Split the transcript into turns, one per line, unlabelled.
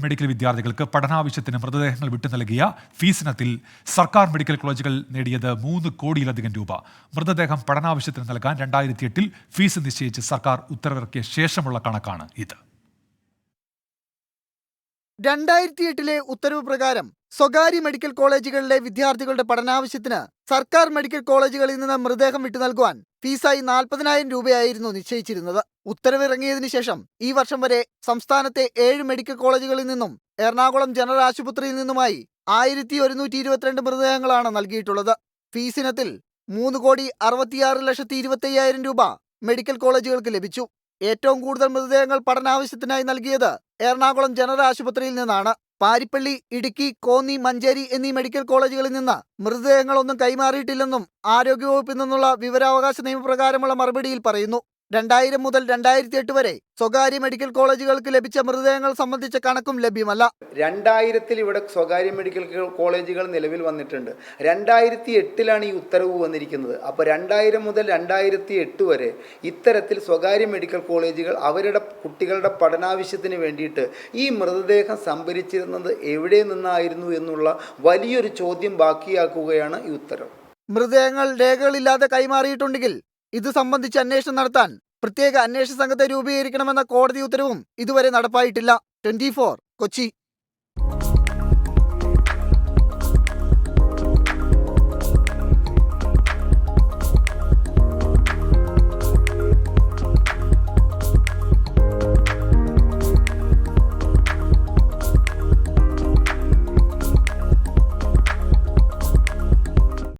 Medical വിദ്യാർത്ഥികൾക്ക് പഠനാവശ്യത്തിന് മൃതദേഹങ്ങൾ വിട്ടു നൽകിയ ഫീസ് ഇനത്തിൽ സർക്കാർ മെഡിക്കൽ കോളേജുകൾ നേടിയത് 3 കോടിയിലധികം രൂപ. മൃതദേഹം പഠനാവശ്യത്തിന് നൽകാൻ 2008 ഫീസ് നിശ്ചയിച്ച് സർക്കാർ ഉത്തരവിറക്കിയ ശേഷമുള്ള കണക്കാണ് ഇത്.
2008 ഉത്തരവ് പ്രകാരം സ്വകാര്യ മെഡിക്കൽ കോളേജുകളിലെ വിദ്യാർത്ഥികളുടെ പഠനാവശ്യത്തിന് സർക്കാർ മെഡിക്കൽ കോളേജുകളിൽ നിന്ന് മൃതദേഹം വിട്ടു നൽകുവാൻ ഫീസായി 40,000 രൂപയായിരുന്നു നിശ്ചയിച്ചിരുന്നത്. ഉത്തരവിറങ്ങിയതിനു ശേഷം ഈ വർഷം വരെ സംസ്ഥാനത്തെ 7 മെഡിക്കൽ കോളേജുകളിൽ നിന്നും എറണാകുളം ജനറൽ ആശുപത്രിയിൽ നിന്നുമായി 1122 മൃതദേഹങ്ങളാണ് നൽകിയിട്ടുള്ളത്. ഫീസ് ഇനത്തിൽ 3,66,25,000 രൂപ മെഡിക്കൽ കോളേജുകൾക്ക് ലഭിച്ചു. ഏറ്റവും കൂടുതൽ മൃതദേഹങ്ങൾ പഠനാവശ്യത്തിനായി നൽകിയത് എറണാകുളം ജനറൽ ആശുപത്രിയിൽ നിന്നാണ്. പാരിപ്പള്ളി, ഇടുക്കി, കോന്നി, മഞ്ചേരി എന്നീ മെഡിക്കൽ കോളേജുകളിൽ നിന്ന് മൃതദേഹങ്ങളൊന്നും കൈമാറിയിട്ടില്ലെന്നും ആരോഗ്യവകുപ്പിൽ നിന്നുള്ള വിവരാവകാശ നിയമപ്രകാരമുള്ള മറുപടിയിൽ പറയുന്നു. 2000 മുതൽ 2008 വരെ സ്വകാര്യ മെഡിക്കൽ കോളേജുകൾക്ക് ലഭിച്ച മൃതദേഹങ്ങൾ സംബന്ധിച്ച കണക്കും ലഭ്യമല്ല.
2000 ഇവിടെ സ്വകാര്യ മെഡിക്കൽ കോളേജുകൾ നിലവിൽ വന്നിട്ടുണ്ട്. 2008 ഈ ഉത്തരവ് വന്നിരിക്കുന്നത്. അപ്പോൾ 2000 മുതൽ 2008 വരെ ഇത്തരത്തിൽ സ്വകാര്യ മെഡിക്കൽ കോളേജുകൾ അവരുടെ കുട്ടികളുടെ പഠനാവശ്യത്തിന് വേണ്ടിയിട്ട് ഈ മൃതദേഹം സംഭരിച്ചിരുന്നത് എവിടെ നിന്നായിരുന്നു എന്നുള്ള വലിയൊരു ചോദ്യം ബാക്കിയാക്കുകയാണ് ഈ ഉത്തരവ്.
മൃതദേഹങ്ങൾ രേഖകളില്ലാതെ കൈമാറിയിട്ടുണ്ടെങ്കിൽ ഇത് സംബന്ധിച്ച് അന്വേഷണം നടത്താൻ പ്രത്യേക അന്വേഷണ സംഘത്തെ രൂപീകരിക്കണമെന്ന കോടതി ഉത്തരവും ഇതുവരെ നടപ്പായിട്ടില്ല. 24 കൊച്ചി.